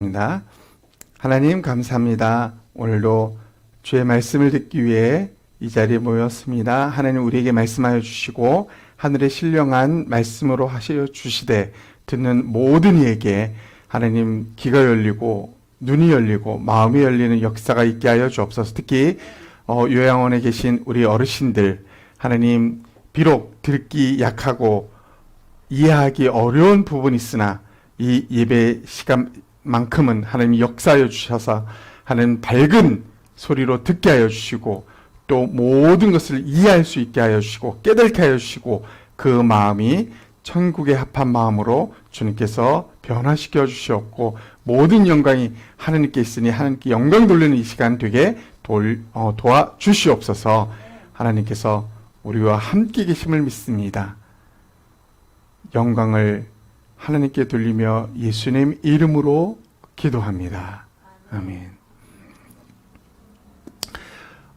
기도하겠습니다. 하나님 감사합니다. 오늘도 주의 말씀을 듣기 위해 이 자리에 모였습니다. 하나님 우리에게 말씀하여 주시고 하늘의 신령한 말씀으로 하시어 주시되 듣는 모든 이에게 하나님 귀가 열리고 눈이 열리고 마음이 열리는 역사가 있게 하여 주옵소서. 특히 요양원에 계신 우리 어르신들 하나님 비록 듣기 약하고 이해하기 어려운 부분이 있으나 이 예배 시간만큼은 하나님이 역사하여 주셔서 하는 밝은 소리로 듣게 하여 주시고 또 모든 것을 이해할 수 있게 하여 주시고 깨닫게 하여 주시고 그 마음이 천국에 합한 마음으로 주님께서 변화시켜 주시었고 모든 영광이 하나님께 있으니 하나님께 영광 돌리는 이 시간 되게 도와주시옵소서. 하나님께서 우리와 함께 계심을 믿습니다. 영광을 하나님께 돌리며 예수님 이름으로 기도합니다. 아멘.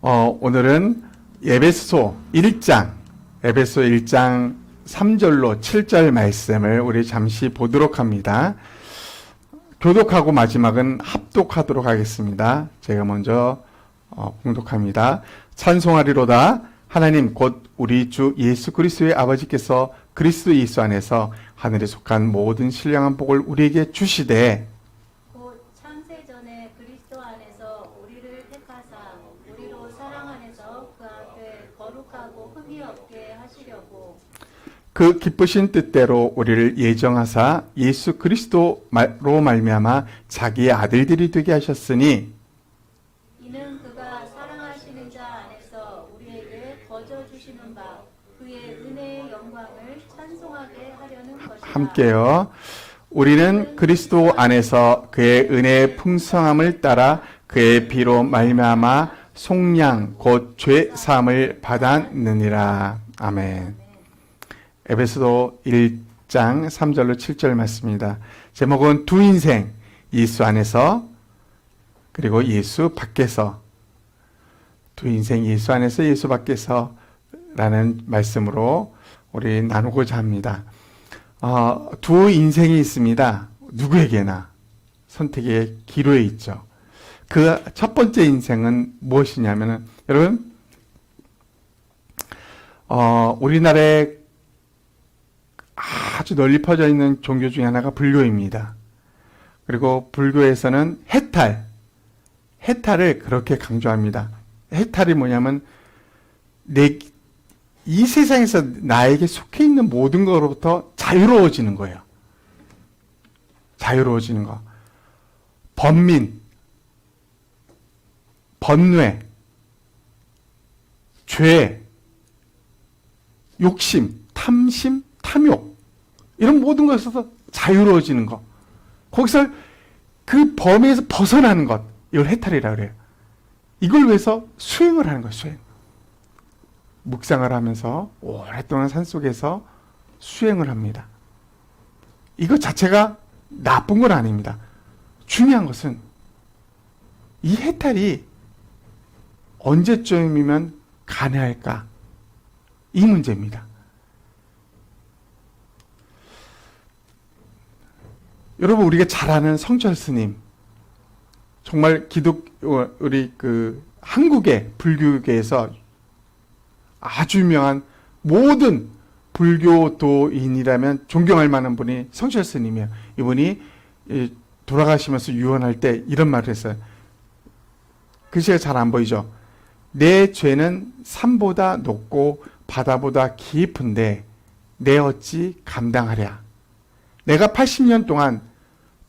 오늘은 에베소 1장 3절로 7절 말씀을 우리 잠시 보도록 합니다. 교독하고 마지막은 합독하도록 하겠습니다. 제가 먼저 봉독합니다. 찬송하리로다. 하나님 곧 우리 주 예수 그리스도의 아버지께서 그리스도 예수 안에서 하늘에 속한 모든 신령한 복을 우리에게 주시되 곧 창세 전에 그리스도 안에서 우리를 택하사 우리로 사랑 안에서 그 앞에 거룩하고 흠이 없게 하시려고 그 기쁘신 뜻대로 우리를 예정하사 예수 그리스도로 말미암아 자기의 아들들이 되게 하셨으니 이는 그가 사랑하시는 자 안에서 우리에게 거저 주시는 바 그의 은혜의 영광을 찬송하게 하려는 것이다. 함께요. 우리는 그리스도 안에서 그의 은혜의 풍성함을 따라 그의 피로 말미암아 속량 곧 죄 사함을 받았느니라. 아멘. 에베소서 1장 3절로 7절 말씀입니다. 제목은 두 인생, 예수 안에서 그리고 예수 밖에서. 두 인생, 예수 안에서 예수 밖에서 라는 말씀으로 우리 나누고자 합니다. 두 인생이 있습니다. 누구에게나 선택의 기로에 있죠. 그 첫 번째 인생은 무엇이냐면은 여러분 우리나라에 아주 널리 퍼져 있는 종교 중에 하나가 불교입니다. 그리고 불교에서는 해탈을 그렇게 강조합니다. 해탈이 뭐냐면 이 세상에서 나에게 속해 있는 모든 것으로부터 자유로워지는 거예요. 자유로워지는 거. 번민, 번뇌, 죄, 욕심, 탐심, 탐욕 이런 모든 것에서 자유로워지는 것. 거기서 그 범위에서 벗어나는 것. 이걸 해탈이라고 그래요. 이걸 위해서 수행을 하는 거예요. 수행. 묵상을 하면서 오랫동안 산속에서 수행을 합니다. 이것 자체가 나쁜 건 아닙니다. 중요한 것은 이 해탈이 언제쯤이면 가능할까? 이 문제입니다. 여러분 우리가 잘 아는 성철 스님 정말 우리 한국의 불교계에서 아주 유명한 모든 불교도인이라면 존경할 만한 분이 성철 스님이에요. 이분이 돌아가시면서 유언할 때 이런 말을 했어요. 글씨가 잘 안 보이죠? 내 죄는 산보다 높고 바다보다 깊은데 내 어찌 감당하랴. 내가 80년 동안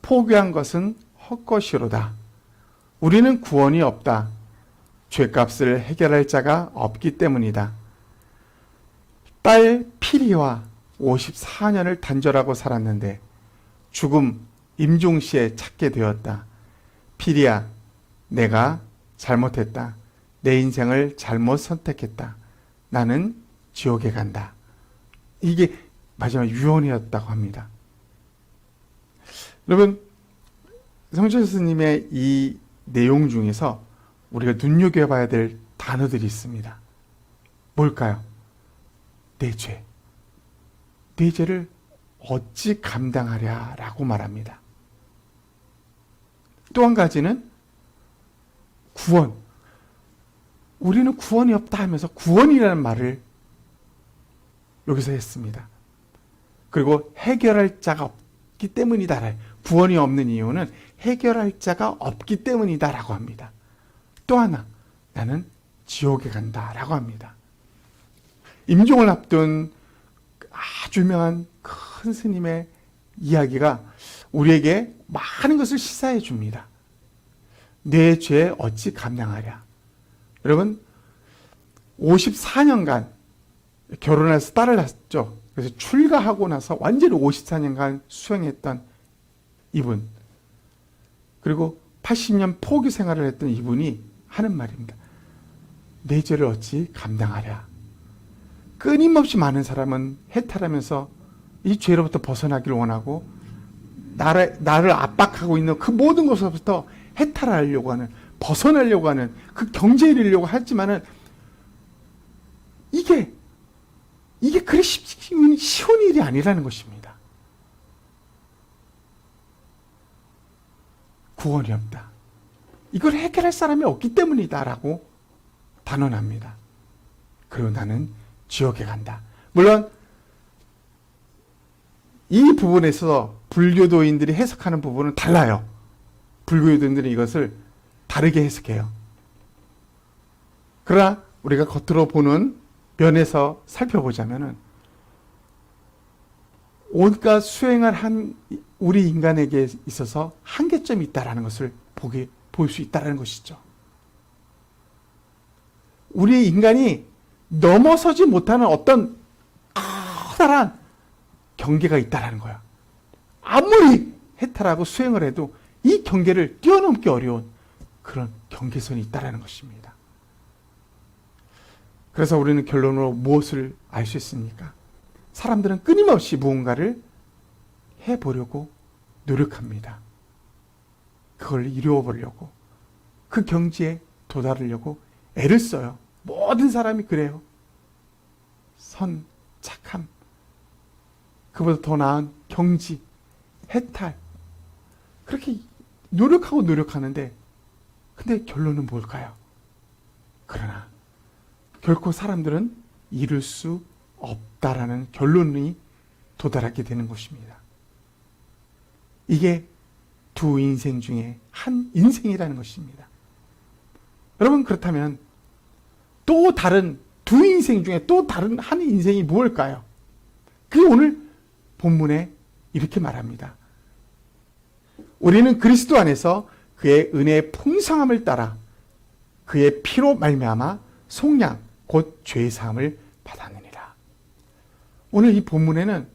포기한 것은 헛것이로다. 우리는 구원이 없다. 죄값을 해결할 자가 없기 때문이다. 딸 피리와 54년을 단절하고 살았는데 죽음 임종시에 찾게 되었다. 피리야, 내가 잘못했다. 내 인생을 잘못 선택했다. 나는 지옥에 간다. 이게 마지막 유언이었다고 합니다. 여러분, 성철 스님의 이 내용 중에서 우리가 눈여겨봐야 될 단어들이 있습니다. 뭘까요? 내 죄. 내 죄를 어찌 감당하랴 라고 말합니다. 또 한 가지는 구원. 우리는 구원이 없다 하면서 구원이라는 말을 여기서 했습니다. 그리고 해결할 자가 없기 때문이다. 구원이 없는 이유는 해결할 자가 없기 때문이다라고 합니다. 또 하나, 나는 지옥에 간다라고 합니다. 임종을 앞둔 아주 유명한 큰 스님의 이야기가 우리에게 많은 것을 시사해 줍니다. 내 죄 어찌 감당하랴. 여러분, 54년간 결혼해서 딸을 낳았죠. 그래서 출가하고 나서 완전히 54년간 수행했던 이분, 그리고 80년 포교 생활을 했던 이분이 하는 말입니다. 내 죄를 어찌 감당하랴. 끊임없이 많은 사람은 해탈하면서 이 죄로부터 벗어나기를 원하고 나를 압박하고 있는 그 모든 것으로부터 해탈하려고 하는, 벗어나려고 하는, 그 경제에 이르려고 하지만은 이게 그리 쉬운 일이 아니라는 것입니다. 구원이 없다. 이걸 해결할 사람이 없기 때문이다라고 단언합니다. 그리고 나는 지옥에 간다. 물론 이 부분에서 불교도인들이 해석하는 부분은 달라요. 불교도인들은 이것을 다르게 해석해요. 그러나 우리가 겉으로 보는 면에서 살펴보자면은 온갖 수행을 한 우리 인간에게 있어서 한계점이 있다라는 것을 볼 수 있다라는 것이죠. 우리 인간이 넘어서지 못하는 어떤 커다란 경계가 있다라는 거야. 아무리 해탈하고 수행을 해도 이 경계를 뛰어넘기 어려운 그런 경계선이 있다라는 것입니다. 그래서 우리는 결론으로 무엇을 알 수 있습니까? 사람들은 끊임없이 무언가를 해보려고 노력합니다. 그걸 이루어보려고, 그 경지에 도달하려고 애를 써요. 모든 사람이 그래요. 선, 착함, 그보다 더 나은 경지, 해탈, 그렇게 노력하는데 근데 결론은 뭘까요? 그러나 결코 사람들은 이룰 수 없다라는 결론이 도달하게 되는 것입니다. 이게 두 인생 중에 한 인생이라는 것입니다. 여러분, 그렇다면 또 다른 두 인생 중에 또 다른 한 인생이 무엇일까요? 그게 오늘 본문에 이렇게 말합니다. 우리는 그리스도 안에서 그의 은혜의 풍성함을 따라 그의 피로 말미암아 속량 곧 죄의 사함을 받았느니라. 오늘 이 본문에는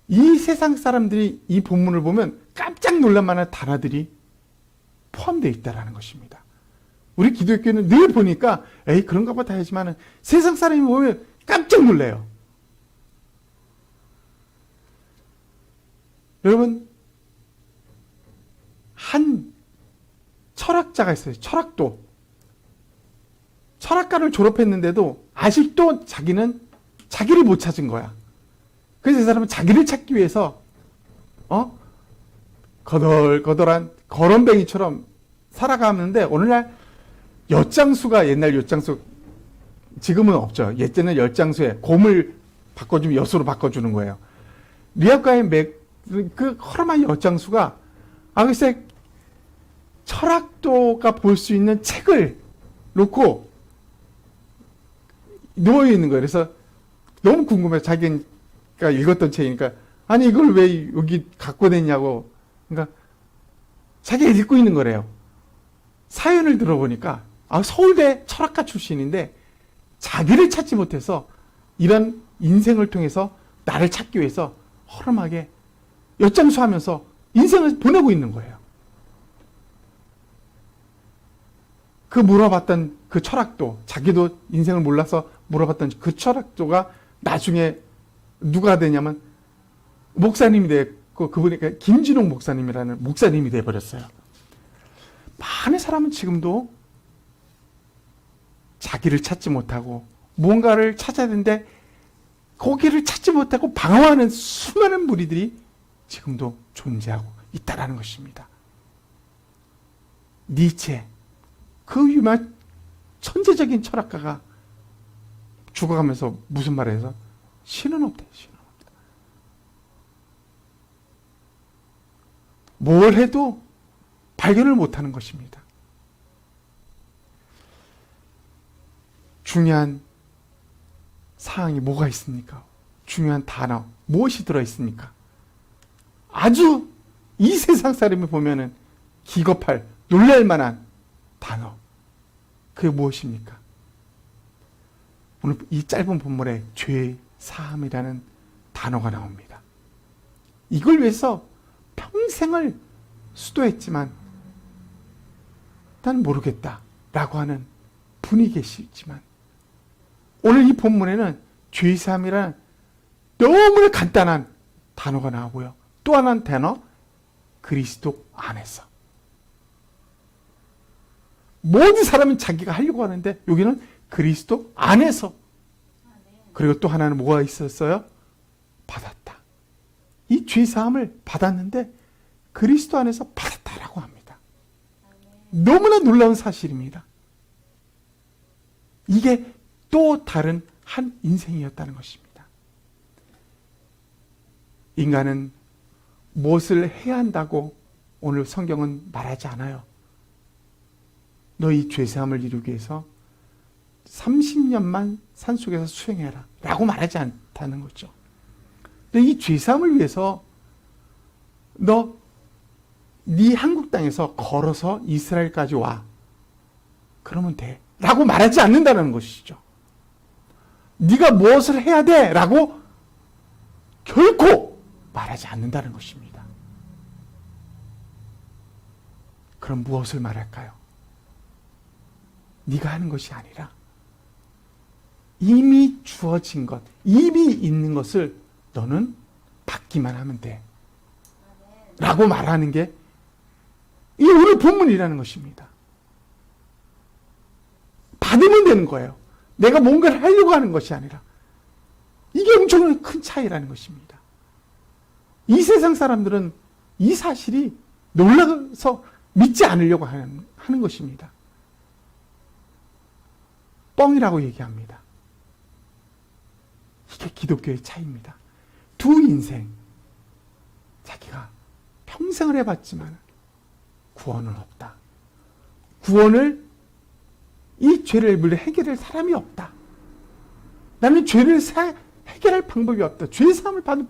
이 세상 사람들이 이 본문을 보면 깜짝 놀랄 만한 단어들이 포함되어 있다는 것입니다. 우리 기독교는 늘 보니까 에이 그런가 보다 하지만 세상 사람이 보면 깜짝 놀래요. 여러분, 한 철학자가 있어요. 철학과를 졸업했는데도 아직도 자기는 자기를 못 찾은 거야. 그래서 이 사람은 자기를 찾기 위해서 거덜거덜한 거렁뱅이처럼 살아가는데 오늘날 엿장수가, 옛날 엿장수, 지금은 없죠. 예전에 엿장수에 곰을 바꿔주면 엿으로 바꿔주는 거예요. 리학과의 그 허름한 엿장수가 글쎄 철학도가 볼 수 있는 책을 놓고 누워있는 거예요. 그래서 너무 궁금해요. 자기가 읽었던 책이니까 아니 이걸 왜 여기 갖고 냈냐고. 그러니까 자기가 읽고 있는 거래요. 사연을 들어보니까 서울대 철학과 출신인데 자기를 찾지 못해서 이런 인생을 통해서 나를 찾기 위해서 허름하게 엿장수하면서 인생을 보내고 있는 거예요. 그 물어봤던 그 철학도, 자기도 인생을 몰라서 물어봤던 그 철학도가 나중에 누가 되냐면 목사님이 됐고, 그분이 김진홍 목사님이라는 목사님이 돼버렸어요. 많은 사람은 지금도 자기를 찾지 못하고 무언가를 찾아야 되는데 거기를 찾지 못하고 방황하는 수많은 무리들이 지금도 존재하고 있다는 것입니다. 니체, 그 유명한 천재적인 철학가가 죽어가면서 무슨 말을 해서 신은 없다. 신은 없다. 뭘 해도 발견을 못하는 것입니다. 중요한 사항이 뭐가 있습니까? 중요한 단어 무엇이 들어있습니까? 아주 이 세상 사람이 보면은 기겁할, 놀랄 만한 단어. 그게 무엇입니까? 오늘 이 짧은 본문에 죄 사함이라는 단어가 나옵니다. 이걸 위해서 평생을 수도했지만 난 모르겠다 라고 하는 분이 계시지만 오늘 이 본문에는 죄 사함이라는 너무나 간단한 단어가 나오고요. 또 하나는 단어, 그리스도 안에서. 모든 사람은 자기가 하려고 하는데 여기는 그리스도 안에서. 그리고 또 하나는 뭐가 있었어요? 받았다. 이 죄사함을 받았는데 그리스도 안에서 받았다라고 합니다. 너무나 놀라운 사실입니다. 이게 또 다른 한 인생이었다는 것입니다. 인간은 무엇을 해야 한다고 오늘 성경은 말하지 않아요. 너 이 죄사함을 이루기 위해서 30년만 산속에서 수행해라 라고 말하지 않다는 거죠. 근데 이 죄사함을 위해서 네 한국 땅에서 걸어서 이스라엘까지 와. 그러면 돼. 라고 말하지 않는다는 것이죠. 네가 무엇을 해야 돼? 라고 결코 말하지 않는다는 것입니다. 그럼 무엇을 말할까요? 네가 하는 것이 아니라 이미 주어진 것, 이미 있는 것을 너는 받기만 하면 돼. 라고 말하는 게 이 오늘 본문이라는 것입니다. 받으면 되는 거예요. 내가 뭔가를 하려고 하는 것이 아니라. 이게 엄청나게 큰 차이라는 것입니다. 이 세상 사람들은 이 사실이 놀라서 믿지 않으려고 하는 것입니다. 뻥이라고 얘기합니다. 이게 기독교의 차이입니다. 두 인생, 자기가 평생을 해봤지만 구원은 없다. 이 죄를 물리 해결할 사람이 없다. 나는 죄를 해결할 방법이 없다. 죄사함을 받는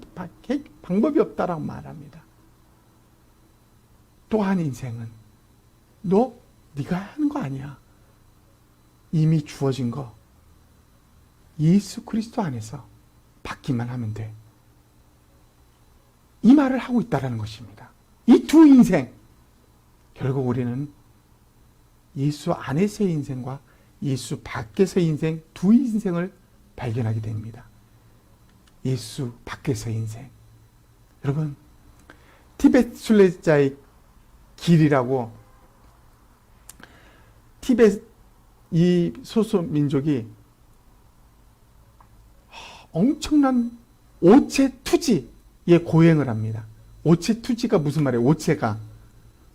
방법이 없다라고 말합니다. 또 한 인생은 네가 하는 거 아니야. 이미 주어진 거 예수 그리스도 안에서 받기만 하면 돼. 이 말을 하고 있다는 것입니다. 이 두 인생, 결국 우리는 예수 안에서의 인생과 예수 밖에서의 인생, 두 인생을 발견하게 됩니다. 예수 밖에서의 인생. 여러분, 티베트 순례자의 길이라고, 티베트 이 소수민족이 엄청난 오체 투지에 고행을 합니다. 오체 투지가 무슨 말이에요?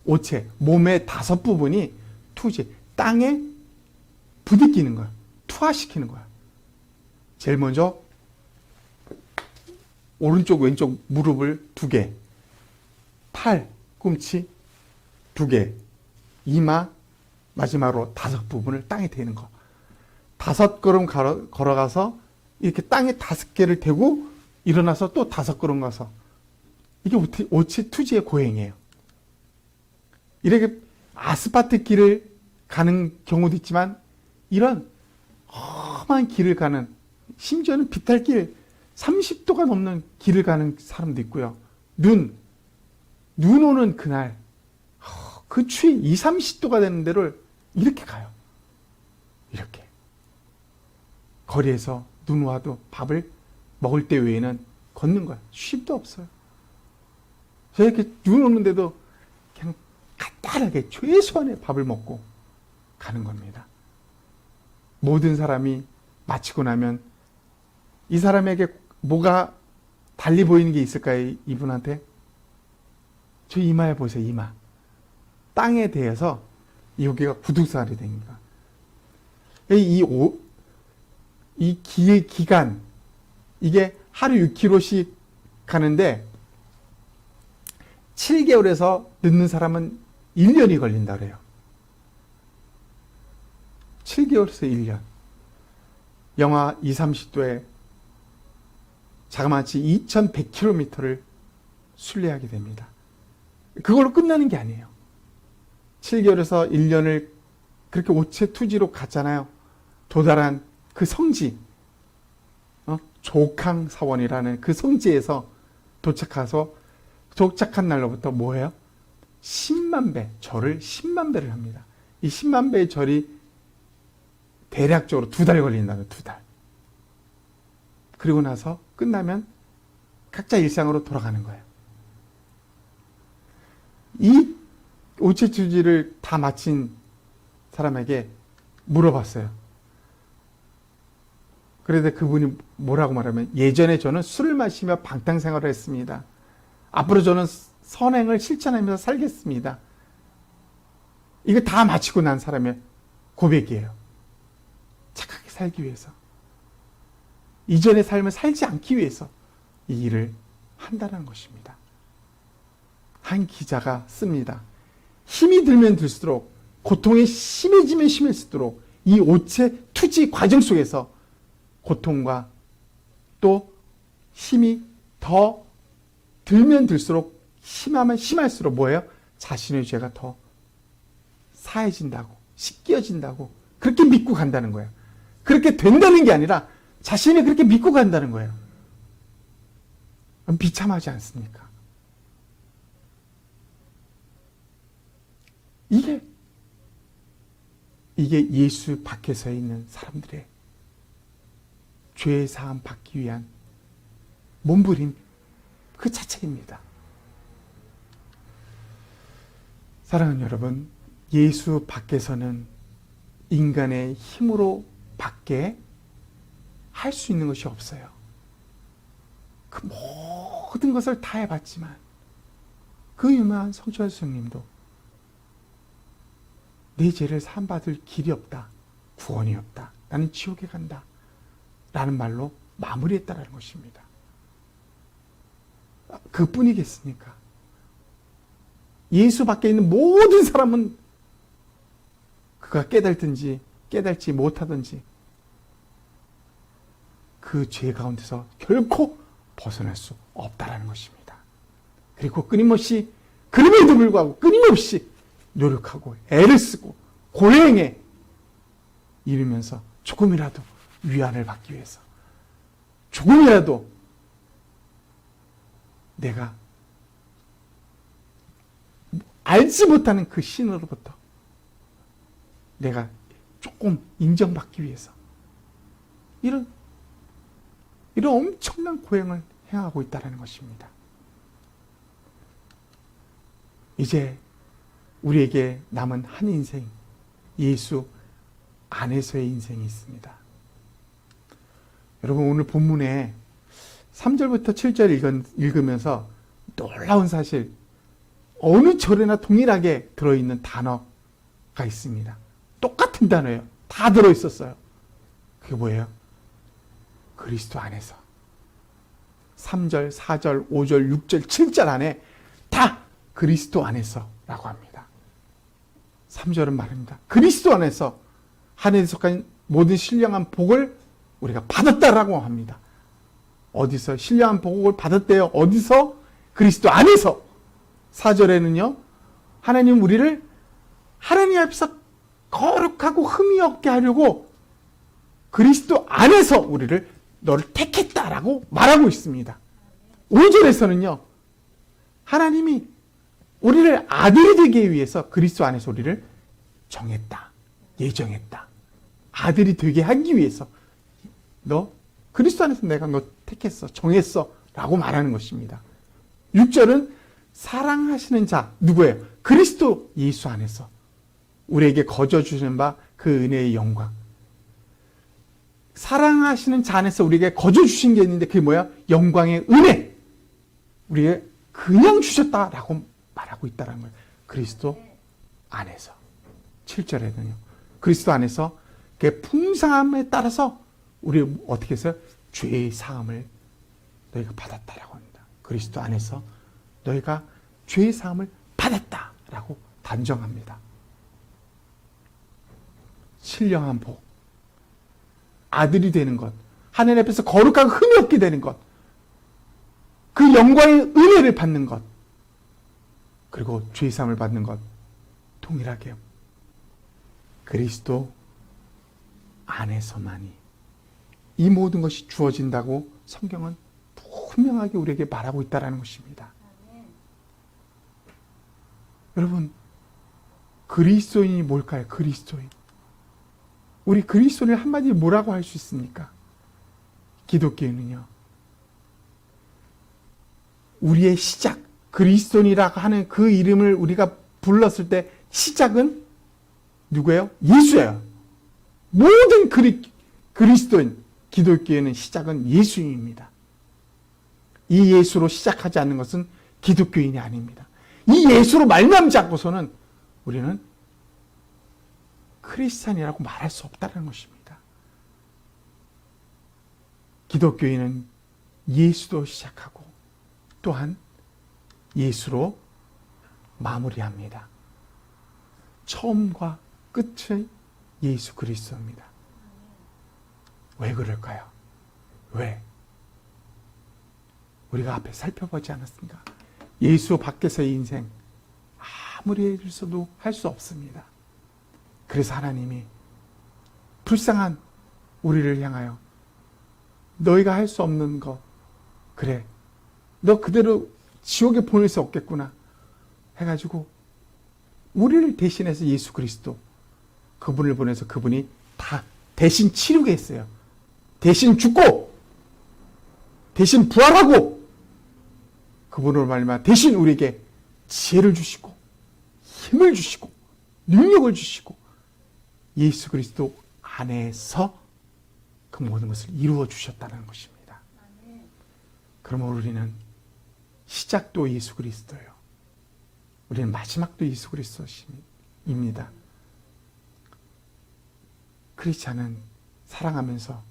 오체, 몸의 5부분이 투지, 땅에 부딪히는 거야. 투하시키는 거야. 제일 먼저 오른쪽 왼쪽 무릎을 2개, 팔, 꿈치 2개, 이마 마지막으로 5부분을 땅에 대는 거. 5걸음 걸어가서 이렇게 땅에 5개를 대고 일어나서 또 5걸음 가서. 이게 오체 투지의 고행이에요. 이렇게 아스팔트 길을 가는 경우도 있지만 이런 험한 길을 가는, 심지어는 비탈길 30도가 넘는 길을 가는 사람도 있고요. 눈 오는 그날 그 추위 20-30도가 되는 데를 이렇게 가요. 이렇게 거리에서 눈 와도 밥을 먹을 때 외에는 걷는 거야. 쉼도 없어요. 저 이렇게 눈 오는데도 그냥 간단하게 최소한의 밥을 먹고 가는 겁니다. 모든 사람이 마치고 나면 이 사람에게 뭐가 달리 보이는 게 있을까요? 이분한테? 저 이마에 보세요. 이마. 땅에 대해서 여기가 구두살이 됩니다. 이 기간, 이게 하루 6km씩 가는데 7개월에서 늦는 사람은 1년이 걸린다 그래요. 7개월에서 1년. 영하 20, 30도에 자그마치 2100km를 순례하게 됩니다. 그걸로 끝나는 게 아니에요. 7개월에서 1년을 그렇게 오체투지로 갔잖아요. 도달한 그 성지, 조캉사원이라는 그 성지에서 도착한 날로부터 뭐예요? 10만 배, 절을 10만 배를 합니다. 이 10만 배의 절이 대략적으로 2달 걸린다는 2달. 그리고 나서 끝나면 각자 일상으로 돌아가는 거예요. 이 오체투지를 다 마친 사람에게 물어봤어요. 그런데 그분이 뭐라고 말하면, 예전에 저는 술을 마시며 방탕생활을 했습니다. 앞으로 저는 선행을 실천하면서 살겠습니다. 이거 다 마치고 난 사람의 고백이에요. 착하게 살기 위해서, 이전의 삶을 살지 않기 위해서 이 일을 한다는 것입니다. 한 기자가 씁니다. 힘이 들면 들수록, 고통이 심해지면 심해질수록 이 오체 투지 과정 속에서 고통과 또 힘이 더 들면 들수록, 심하면 심할수록 뭐예요? 자신의 죄가 더 사해진다고, 씻겨진다고, 그렇게 믿고 간다는 거예요. 그렇게 된다는 게 아니라 자신이 그렇게 믿고 간다는 거예요. 비참하지 않습니까? 이게 예수 밖에서 있는 사람들의 죄의 사함 받기 위한 몸부림 그 자체입니다. 사랑하는 여러분, 예수 밖에서는 인간의 힘으로 밖에 할 수 있는 것이 없어요. 그 모든 것을 다 해봤지만, 그 유명한 성철 스님도 내 죄를 사함받을 길이 없다, 구원이 없다, 나는 지옥에 간다 라는 말로 마무리했다라는 것입니다. 그뿐이겠습니까? 예수 밖에 있는 모든 사람은 그가 깨달든지 깨달지 못하든지 그 죄 가운데서 결코 벗어날 수 없다라는 것입니다. 그리고 끊임없이, 그럼에도 불구하고 끊임없이 노력하고 애를 쓰고 고행에 이르면서 조금이라도 위안을 받기 위해서, 조금이라도 내가 알지 못하는 그 신으로부터 내가 조금 인정받기 위해서 이런 엄청난 고행을 행하고 있다는 것입니다. 이제 우리에게 남은 한 인생, 예수 안에서의 인생이 있습니다. 여러분, 오늘 본문에 3절부터 7절 읽으면서 놀라운 사실, 어느 절에나 동일하게 들어있는 단어가 있습니다. 똑같은 단어예요. 다 들어있었어요. 그게 뭐예요? 그리스도 안에서. 3절, 4절, 5절, 6절, 7절 안에 다 그리스도 안에서 라고 합니다. 3절은 말합니다. 그리스도 안에서 하늘에 속한 모든 신령한 복을 우리가 받았다라고 합니다. 어디서 신령한 복을 받았대요? 어디서? 그리스도 안에서. 4절에는요, 하나님 우리를 하나님 앞에서 거룩하고 흠이 없게 하려고 그리스도 안에서 우리를 너를 택했다라고 말하고 있습니다. 5절에서는요, 하나님이 우리를 아들이 되기 위해서 그리스도 안에서 우리를 정했다, 예정했다. 아들이 되게 하기 위해서 너 그리스도 안에서 내가 너 택했어, 정했어 라고 말하는 것입니다. 6절은 사랑하시는 자, 누구예요? 그리스도 예수 안에서 우리에게 거저 주시는 바 그 은혜의 영광. 사랑하시는 자 안에서 우리에게 거저 주신 게 있는데 그게 뭐야? 영광의 은혜. 우리에게 그냥 주셨다라고 말하고 있다는 거예요. 그리스도 안에서. 7절에는요. 그리스도 안에서 그 풍성함에 따라서 우리 어떻게 해서 죄의 사함을 너희가 받았다라고 합니다. 그리스도 안에서 너희가 죄의 사함을 받았다라고 단정합니다. 신령한 복, 아들이 되는 것, 하나님 앞에서 거룩하고 흠이 없게 되는 것, 그 영광의 은혜를 받는 것, 그리고 죄의 사함을 받는 것, 동일하게 그리스도 안에서만이 이 모든 것이 주어진다고 성경은 분명하게 우리에게 말하고 있다는 것입니다. 여러분, 그리스도인이 뭘까요? 그리스도인. 우리 그리스도인을 한마디로 뭐라고 할 수 있습니까? 기독교인은요, 우리의 시작, 그리스도인이라고 하는 그 이름을 우리가 불렀을 때 시작은 누구예요? 예수예요. 모든 그리스도인, 기독교인은 시작은 예수님입니다. 이 예수로 시작하지 않는 것은 기독교인이 아닙니다. 이 예수로 말미암지 않고서는 우리는 크리스찬이라고 말할 수 없다는 것입니다. 기독교인은 예수로 시작하고 또한 예수로 마무리합니다. 처음과 끝의 예수 그리스도입니다. 왜 그럴까요? 왜? 우리가 앞에 살펴보지 않았습니까? 예수 밖에서의 인생 아무리 해서도 할 수 없습니다. 그래서 하나님이 불쌍한 우리를 향하여 너희가 할 수 없는 거, 그래, 너 그대로 지옥에 보낼 수 없겠구나 해가지고 우리를 대신해서 예수 그리스도 그분을 보내서 그분이 다 대신 치르게 했어요. 대신 죽고 대신 부활하고 그분으로 말미암아 대신 우리에게 지혜를 주시고 힘을 주시고 능력을 주시고 예수 그리스도 안에서 그 모든 것을 이루어 주셨다는 것입니다. 그러면 우리는 시작도 예수 그리스도예요. 우리는 마지막도 예수 그리스도입니다. 크리스찬은 사랑하면서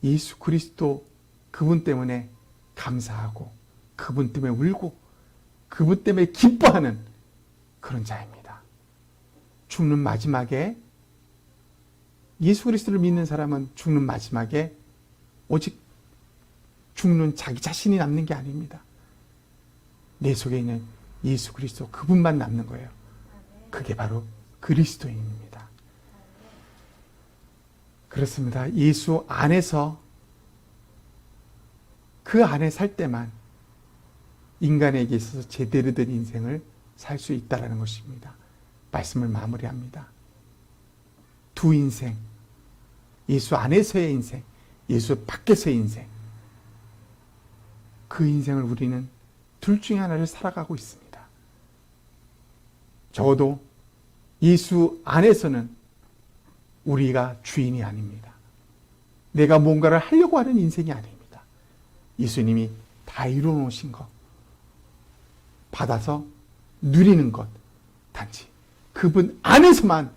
예수 그리스도 그분 때문에 감사하고 그분 때문에 울고 그분 때문에 기뻐하는 그런 자입니다. 죽는 마지막에 예수 그리스도를 믿는 사람은 죽는 마지막에 오직 죽는 자기 자신이 남는 게 아닙니다. 내 속에 있는 예수 그리스도 그분만 남는 거예요. 그게 바로 그리스도인입니다. 그렇습니다. 예수 안에서 그 안에 살 때만 인간에게 있어서 제대로 된 인생을 살 수 있다는 것입니다. 말씀을 마무리합니다. 두 인생, 예수 안에서의 인생, 예수 밖에서의 인생, 그 인생을 우리는 둘 중에 하나를 살아가고 있습니다. 적어도 예수 안에서는 우리가 주인이 아닙니다. 내가 뭔가를 하려고 하는 인생이 아닙니다. 예수님이 다 이루어 놓으신 것, 받아서 누리는 것, 단지 그분 안에서만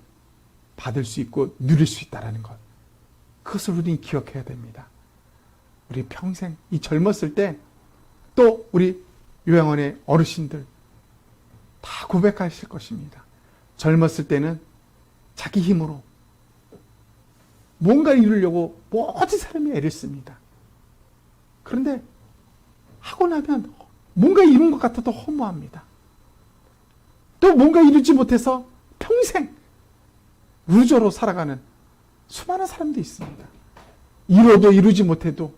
받을 수 있고 누릴 수 있다는 것, 그것을 우리는 기억해야 됩니다. 우리 평생 이 젊었을 때 또 우리 요양원의 어르신들 다 고백하실 것입니다. 젊었을 때는 자기 힘으로 뭔가 이루려고 모든 사람이 애를 씁니다. 그런데 하고 나면 뭔가 이룬 것 같아도 허무합니다. 또 뭔가 이루지 못해서 평생 루저로 살아가는 수많은 사람도 있습니다. 이뤄도 이루지 못해도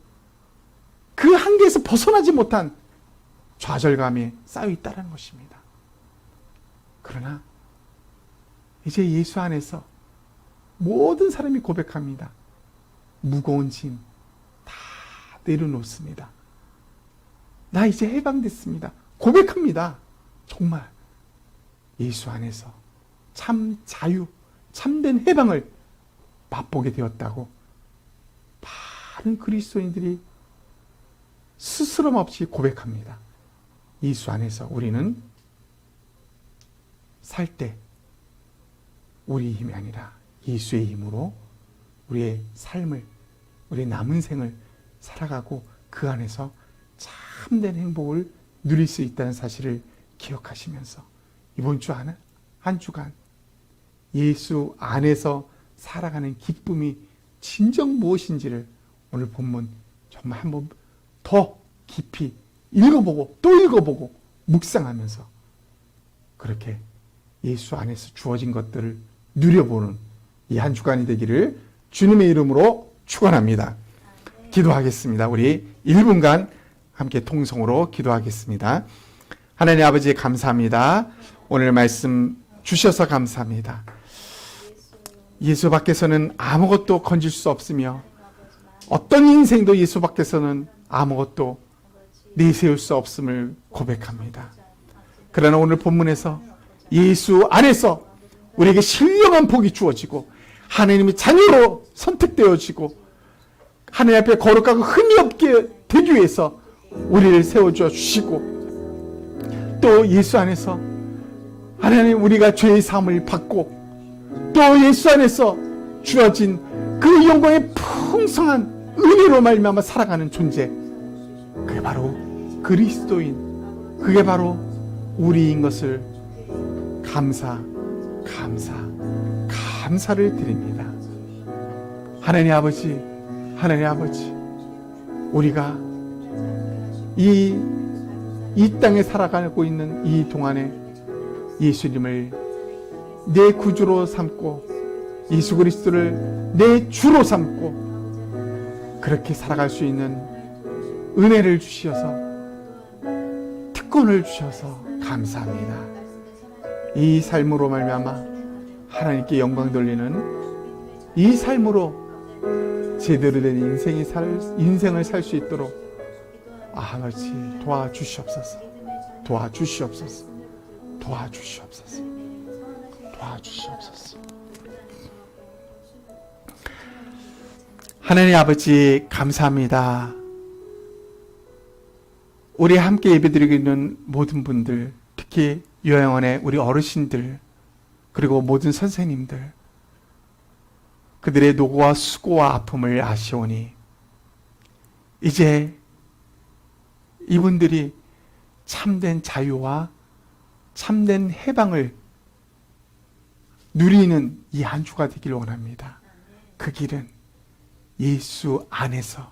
그 한계에서 벗어나지 못한 좌절감에 쌓여 있다는 것입니다. 그러나 이제 예수 안에서 모든 사람이 고백합니다. 무거운 짐 다 내려놓습니다. 나 이제 해방됐습니다. 고백합니다. 정말 예수 안에서 참 자유, 참된 해방을 맛보게 되었다고 많은 그리스도인들이 스스럼 없이 고백합니다. 예수 안에서 우리는 살 때 우리 힘이 아니라 예수의 힘으로 우리의 삶을, 우리의 남은 생을 살아가고 그 안에서 참된 행복을 누릴 수 있다는 사실을 기억하시면서 이번 주 한 주간 예수 안에서 살아가는 기쁨이 진정 무엇인지를 오늘 본문 정말 한번 더 깊이 읽어보고 또 읽어보고 묵상하면서 그렇게 예수 안에서 주어진 것들을 누려보는 이 한 주간이 되기를 주님의 이름으로 축원합니다. 기도하겠습니다. 우리 1분간 함께 통성으로 기도하겠습니다. 하나님 아버지 감사합니다. 오늘 말씀 주셔서 감사합니다. 예수 밖에서는 아무것도 건질 수 없으며 어떤 인생도 예수 밖에서는 아무것도 내세울 수 없음을 고백합니다. 그러나 오늘 본문에서 예수 안에서 우리에게 신령한 복이 주어지고 하나님의 자녀로 선택되어지고 하나님 앞에 거룩하고 흠이 없게 되기 위해서 우리를 세워주어 주시고 또 예수 안에서 하나님 우리가 죄의 사함을 받고 또 예수 안에서 주어진 그 영광의 풍성한 은혜로 말미암아 살아가는 존재, 그게 바로 그리스도인, 그게 바로 우리인 것을 감사를 드립니다. 하나님 아버지, 우리가 이 땅에 살아가고 있는 이 동안에 예수님을 내 구주로 삼고 예수 그리스도를 내 주로 삼고 그렇게 살아갈 수 있는 은혜를 주셔서 특권을 주셔서 감사합니다. 이 삶으로 말미암아 하나님께 영광 돌리는 이 삶으로 제대로 된 인생을 살 수 있도록 아버지 도와주시옵소서. 하나님 아버지 감사합니다. 우리 함께 예배드리고 있는 모든 분들, 특히 요양원의 우리 어르신들, 그리고 모든 선생님들, 그들의 노고와 수고와 아픔을 아시오니 이제 이분들이 참된 자유와 참된 해방을 누리는 이 한 주가 되길 원합니다. 그 길은 예수 안에서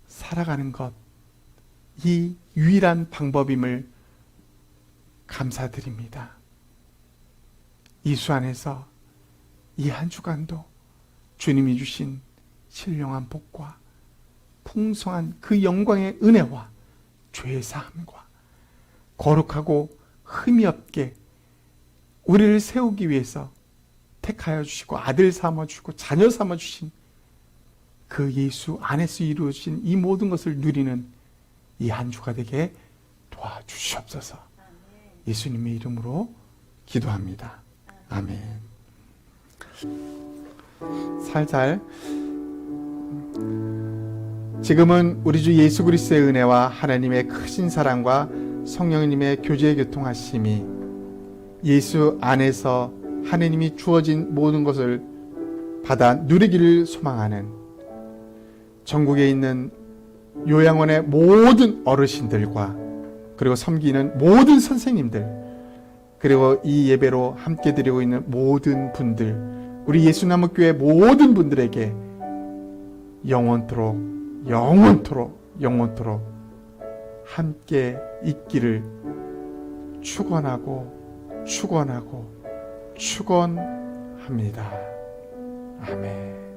살아가는 것, 이 유일한 방법임을 감사드립니다. 예수 안에서 이 한 주간도 주님이 주신 신령한 복과 풍성한 그 영광의 은혜와 죄의 사함과 거룩하고 흠이 없게 우리를 세우기 위해서 택하여 주시고 아들 삼아 주시고 자녀 삼아 주신 그 예수 안에서 이루어진 이 모든 것을 누리는 이 한 주가 되게 도와주시옵소서. 예수님의 이름으로 기도합니다. 아멘. 살살 지금은 우리 주 예수 그리스도의 은혜와 하나님의 크신 사랑과 성령님의 교제 교통하심이 예수 안에서 하나님이 주어진 모든 것을 받아 누리기를 소망하는 전국에 있는 요양원의 모든 어르신들과 그리고 섬기는 모든 선생님들, 그리고 이 예배로 함께 드리고 있는 모든 분들, 우리 예수나무교회 모든 분들에게 영원토록 함께 있기를 축원합니다. 아멘.